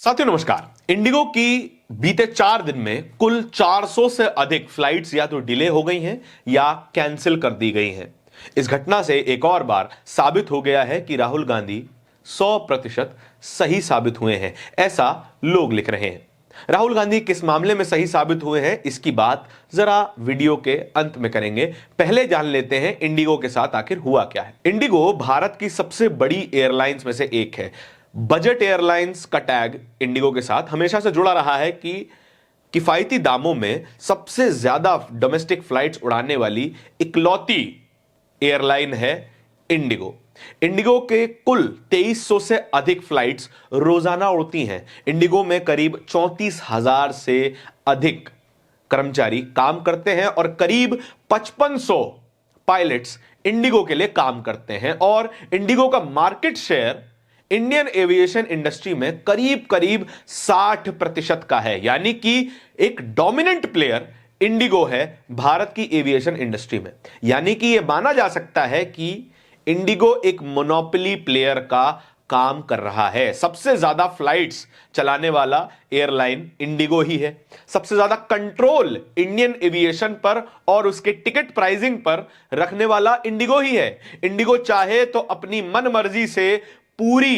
साथियों नमस्कार। इंडिगो की बीते 4 दिन में कुल 400 से अधिक फ्लाइट्स या तो डिले हो गई हैं या कैंसिल कर दी गई हैं। इस घटना से एक और बार साबित हो गया है कि राहुल गांधी 100% सही साबित हुए हैं, ऐसा लोग लिख रहे हैं। राहुल गांधी किस मामले में सही साबित हुए हैं, इसकी बात जरा वीडियो के अंत में करेंगे। पहले जान लेते हैं इंडिगो के साथ आखिर हुआ क्या है। इंडिगो भारत की सबसे बड़ी एयरलाइंस में से एक है। बजट एयरलाइंस का टैग इंडिगो के साथ हमेशा से जुड़ा रहा है कि किफायती दामों में सबसे ज्यादा डोमेस्टिक फ्लाइट्स उड़ाने वाली इकलौती एयरलाइन है इंडिगो। इंडिगो के कुल 2300 से अधिक फ्लाइट्स रोजाना उड़ती हैं। इंडिगो में करीब 34,000 से अधिक कर्मचारी काम करते हैं और करीब 5500 पायलट्स इंडिगो के लिए काम करते हैं। और इंडिगो का market share Indian aviation industry में करीब करीब 60% का है, यानी कि एक डोमिनेंट प्लेयर इंडिगो है भारत की एविएशन इंडस्ट्री में। यानी कि यह माना जा सकता है कि इंडिगो एक मोनोपोली प्लेयर का काम कर रहा है। सबसे ज्यादा फ्लाइट्स चलाने वाला एयरलाइन इंडिगो ही है। सबसे ज्यादा कंट्रोल इंडियन एविएशन पर और उसके टिकट प्राइसिंग पर रखने वाला इंडिगो ही है। इंडिगो चाहे तो अपनी मनमर्जी से पूरी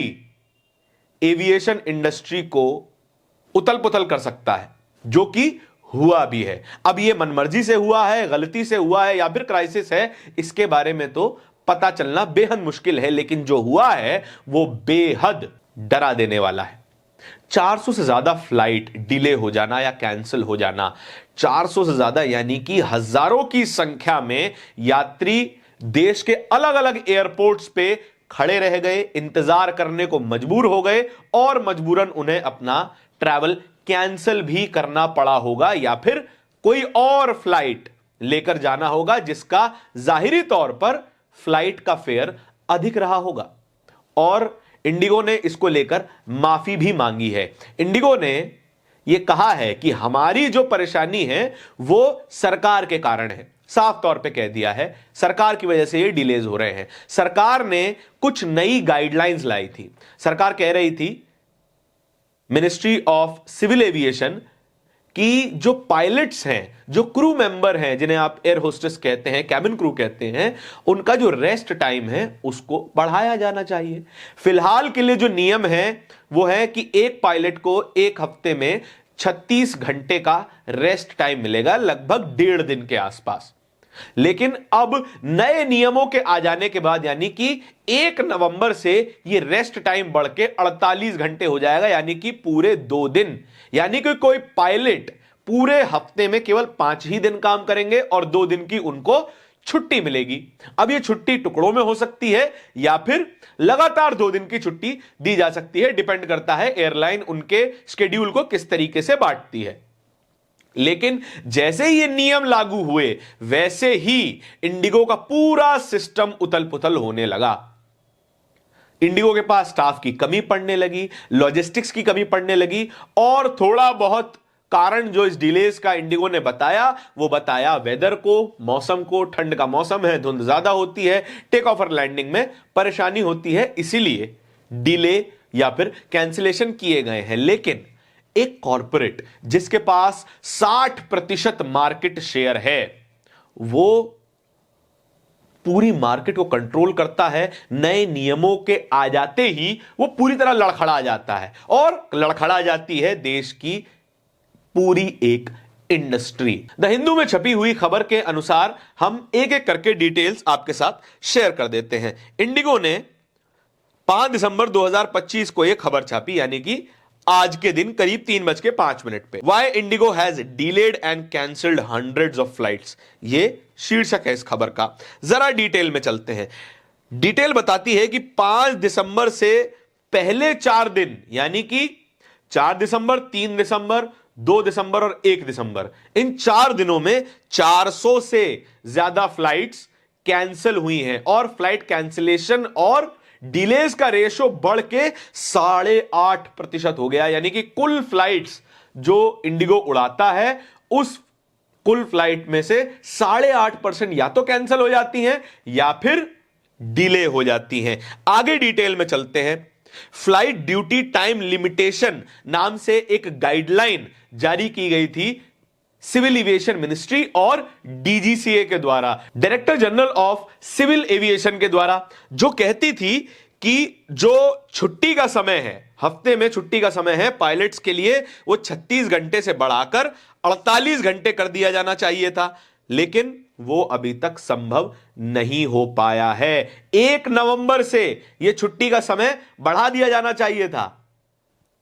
एविएशन इंडस्ट्री को उथल पुथल कर सकता है, जो कि हुआ भी है। अब यह मनमर्जी से हुआ है, गलती से हुआ है या फिर क्राइसिस है, इसके बारे में तो पता चलना बेहद मुश्किल है, लेकिन जो हुआ है वो बेहद डरा देने वाला है। 400 से ज्यादा फ्लाइट डिले हो जाना या कैंसिल हो जाना, 400 से ज्यादा यानी कि हजारों की संख्या में यात्री देश के अलग अलग एयरपोर्ट्स पे खड़े रह गए, इंतजार करने को मजबूर हो गए और मजबूरन उन्हें अपना ट्रैवल कैंसिल भी करना पड़ा होगा या फिर कोई और फ्लाइट लेकर जाना होगा जिसका जाहिरी तौर पर फ्लाइट का फेयर अधिक रहा होगा। और इंडिगो ने इसको लेकर माफी भी मांगी है। इंडिगो ने यह कहा है कि हमारी जो परेशानी है वो सरकार के कारण है। साफ तौर पे कह दिया है, सरकार की वजह से ये डिलेज हो रहे हैं। सरकार ने कुछ नई गाइडलाइंस लाई थी। सरकार कह रही थी, मिनिस्ट्री ऑफ सिविल एविएशन, कि जो पायलट्स हैं, जो क्रू मेंबर हैं, जिन्हें आप एयर होस्टेस कहते हैं, कैबिन क्रू कहते हैं, उनका जो रेस्ट टाइम है उसको बढ़ाया जाना चाहिए। फिलहाल के लिए जो नियम है वो है कि एक पायलट को एक हफ्ते में 36 घंटे का रेस्ट टाइम मिलेगा, लगभग 1.5 दिन के आसपास। लेकिन अब नए नियमों के आ जाने के बाद, यानी कि 1 नवंबर से यह रेस्ट टाइम बढ़ के 48 घंटे हो जाएगा, यानी कि पूरे 2 दिन। यानी कि कोई पायलट पूरे हफ्ते में केवल 5 ही दिन काम करेंगे और 2 दिन की उनको छुट्टी मिलेगी। अब यह छुट्टी टुकड़ों में हो सकती है या फिर लगातार 2 दिन की छुट्टी दी जा सकती है। डिपेंड करता है एयरलाइन उनके शेड्यूल को किस तरीके से बांटती है। लेकिन जैसे ही ये नियम लागू हुए वैसे ही इंडिगो का पूरा सिस्टम उथल पुथल होने लगा। इंडिगो के पास स्टाफ की कमी पड़ने लगी, लॉजिस्टिक्स की कमी पड़ने लगी और थोड़ा बहुत कारण जो इस डिलेज का इंडिगो ने बताया, वो बताया वेदर को, मौसम को। ठंड का मौसम है, धुंध ज्यादा होती है, टेक ऑफ और लैंडिंग में परेशानी होती है, इसीलिए डिले या फिर कैंसिलेशन किए गए हैं। लेकिन एक कॉरपोरेट जिसके पास 60% मार्केट शेयर है, वो पूरी मार्केट को कंट्रोल करता है। नए नियमों के आ जाते ही वो पूरी तरह लड़खड़ा जाता है और लड़खड़ा जाती है देश की पूरी एक इंडस्ट्री। द हिंदू में छपी हुई खबर के अनुसार हम एक एक करके डिटेल्स आपके साथ शेयर कर देते हैं। इंडिगो ने 5 दिसंबर 2025 को एक खबर छापी, यानी कि आज के दिन करीब 3:05 पे। Why IndiGo has delayed and cancelled hundreds of flights, ये शीर्षक है इस खबर का। जरा डिटेल में चलते हैं। डिटेल बताती है कि 5 दिसंबर से पहले 4 दिन, यानी कि 4 दिसंबर, 3 दिसंबर, 2 दिसंबर और 1 दिसंबर, इन 4 दिनों में 400 से ज्यादा फ्लाइट्स कैंसिल हुई हैं और फ्लाइट कैंसिलेशन और डिलेज का रेशो बढ़ के 8.5% हो गया। यानी कि कुल फ्लाइट्स जो इंडिगो उड़ाता है उस कुल फ्लाइट में से 8.5% या तो कैंसिल हो जाती हैं या फिर डिले हो जाती हैं। आगे डिटेल में चलते हैं। फ्लाइट ड्यूटी टाइम लिमिटेशन नाम से एक गाइडलाइन जारी की गई थी सिविल एविएशन मिनिस्ट्री और डीजीसीए के द्वारा, director general of civil aviation के द्वारा, जो कहती थी कि जो छुट्टी का समय है, हफ्ते में छुट्टी का समय है पायलट्स के लिए, वो 36 घंटे से बढ़ाकर 48 घंटे कर दिया जाना चाहिए था, लेकिन वो अभी तक संभव नहीं हो पाया है। 1 नवंबर से यह छुट्टी का समय बढ़ा दिया जाना चाहिए था।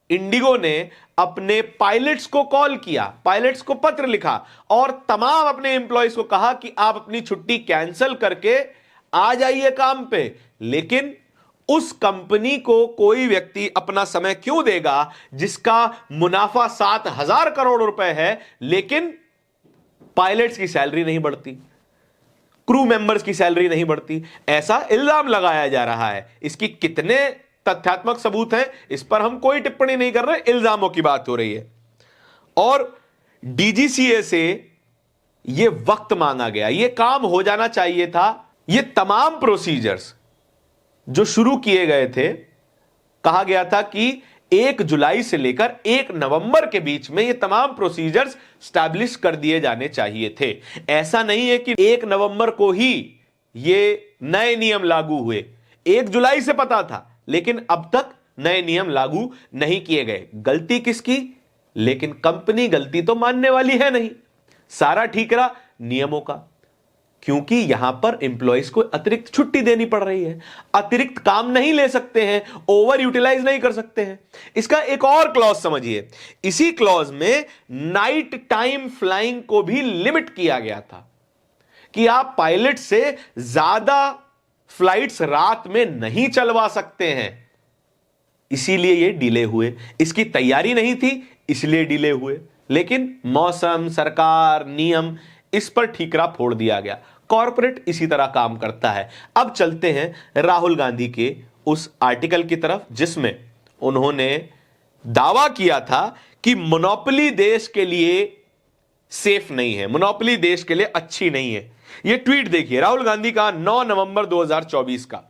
इंडिगो ने अपने पायलट्स को कॉल किया, पायलट्स को पत्र लिखा और तमाम अपने एम्प्लॉयज को कहा कि आप अपनी छुट्टी कैंसिल करके आ जाइए काम पे, लेकिन उस कंपनी को कोई व्यक्ति अपना समय क्यों देगा जिसका मुनाफा 7,000 करोड़ रुपए है, लेकिन पायलट्स की सैलरी नहीं बढ़ती, क्रू मेंबर्स की सैलरी नहीं बढ़ती। ऐसा इल्जाम लगाया जा रहा है। इसकी कितने तथ्यात्मक सबूत हैं इस पर हम कोई टिप्पणी नहीं कर रहे, इल्जामों की बात हो रही है। और डीजीसीए से यह वक्त मांगा गया, यह काम हो जाना चाहिए था। यह तमाम प्रोसीजर्स जो शुरू किए गए थे, कहा गया था कि 1 जुलाई से लेकर 1 नवंबर के बीच में ये तमाम प्रोसीजर्स स्टैब्लिश कर दिए जाने चाहिए थे। ऐसा नहीं है कि 1 नवंबर को ही ये नए नियम लागू हुए, 1 जुलाई से पता था, लेकिन अब तक नए नियम लागू नहीं किए गए। गलती किसकी? लेकिन कंपनी गलती तो मानने वाली है नहीं, सारा ठीकरा नियमों का, क्योंकि यहां पर एम्प्लॉयज को अतिरिक्त छुट्टी देनी पड़ रही है, अतिरिक्त काम नहीं ले सकते हैं, ओवर यूटिलाइज नहीं कर सकते हैं। इसका एक और क्लॉज समझिए, इसी क्लॉज में नाइट टाइम फ्लाइंग को भी लिमिट किया गया था कि आप पायलट से ज्यादा फ्लाइट्स रात में नहीं चलवा सकते हैं, इसीलिए ये डिले हुए। इसकी तैयारी नहीं थी इसलिए डिले हुए, लेकिन मौसम, सरकार, नियम, इस पर ठीकरा फोड़ दिया गया। कॉर्पोरेट इसी तरह काम करता है। अब चलते हैं राहुल गांधी के उस आर्टिकल की तरफ जिसमें उन्होंने दावा किया था कि मोनोपोली देश के लिए सेफ नहीं है, मोनोपोली देश के लिए अच्छी नहीं है। यह ट्वीट देखिए, राहुल गांधी का 9 नवंबर 2024 का,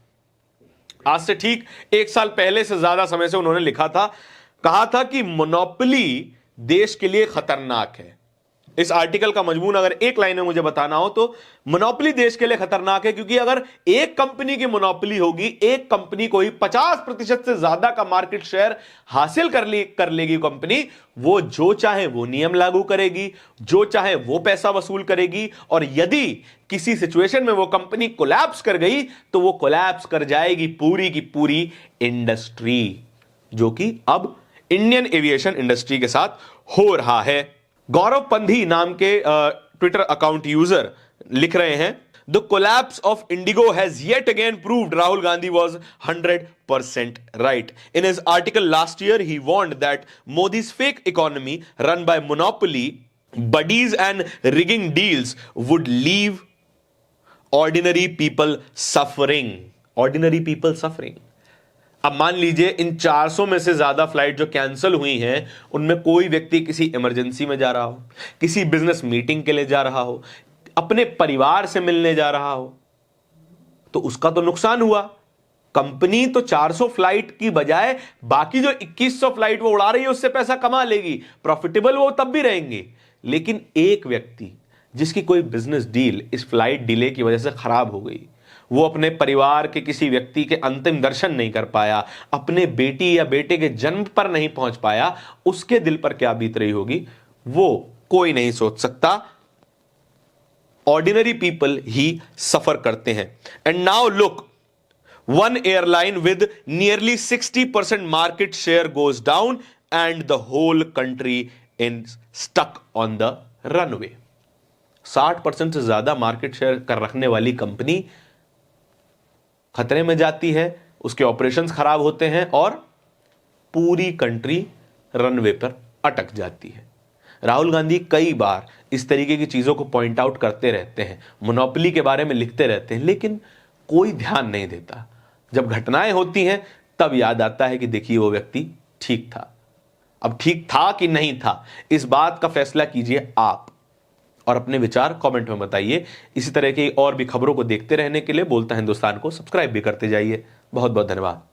आज से ठीक 1 साल पहले से ज्यादा समय से उन्होंने लिखा था, कहा था कि मोनोपोली देश के लिए खतरनाक है। इस आर्टिकल का मजमून अगर एक लाइन में मुझे बताना हो तो मोनोपोली देश के लिए खतरनाक है, क्योंकि अगर एक कंपनी की मोनोपोली होगी, एक कंपनी को ही 50% से ज्यादा का मार्केट शेयर हासिल कर लेगी कंपनी, वो जो चाहे वो नियम लागू करेगी, जो चाहे वो पैसा वसूल करेगी, और यदि किसी सिचुएशन में वो कंपनी कोलैप्स कर गई तो वो कोलैप्स कर जाएगी पूरी की पूरी इंडस्ट्री, जो कि अब इंडियन एविएशन इंडस्ट्री के साथ हो रहा है। गौरव पंधी नाम के ट्विटर अकाउंट यूजर लिख रहे हैं, the collapse of IndiGo has yet again proved Rahul Gandhi was 100% right. In his article last year he warned that Modi's fake economy run by monopoly buddies and rigging deals would leave ordinary people suffering. Ordinary people suffering. अब मान लीजिए इन 400 में से ज्यादा flight जो cancel हुई हैं उनमें कोई व्यक्ति किसी इमरजेंसी में जा रहा हो, किसी बिजनेस मीटिंग के लिए जा रहा हो, अपने परिवार से मिलने जा रहा हो, तो उसका तो नुकसान हुआ। कंपनी तो 400 फ्लाइट की बजाय बाकी जो 2100 फ्लाइट वो उड़ा रही है उससे पैसा कमा लेगी, प्रॉफिटेबल वो तब भी रहेंगे। लेकिन एक व्यक्ति जिसकी कोई बिजनेस डील इस फ्लाइट डिले की वजह से खराब हो गई, वो अपने परिवार के किसी व्यक्ति के अंतिम दर्शन नहीं कर पाया, अपने बेटी या बेटे के जन्म पर नहीं पहुंच पाया, उसके दिल पर क्या बीत रही होगी वो कोई नहीं सोच सकता। ऑर्डिनरी पीपल ही सफर करते हैं। And now look, one airline with nearly 60% market share goes down and the whole country is stuck on the runway. 60% से ज्यादा मार्केट शेयर कर रखने वाली कंपनी खतरे में जाती है, उसके ऑपरेशंस खराब होते हैं और पूरी कंट्री रनवे पर अटक जाती है। राहुल गांधी कई बार इस तरीके की चीजों को पॉइंट आउट करते रहते हैं, मोनोपोली के बारे में लिखते रहते हैं, लेकिन कोई ध्यान नहीं देता। जब घटनाएं होती हैं तब याद आता है कि देखिए वो व्यक्ति ठीक था। अब ठीक था कि नहीं था, इस बात का फैसला कीजिए आप, और अपने विचार कमेंट में बताइए। इसी तरह की और भी खबरों को देखते रहने के लिए बोलता हिंदुस्तान को सब्सक्राइब भी करते जाइए। बहुत बहुत धन्यवाद।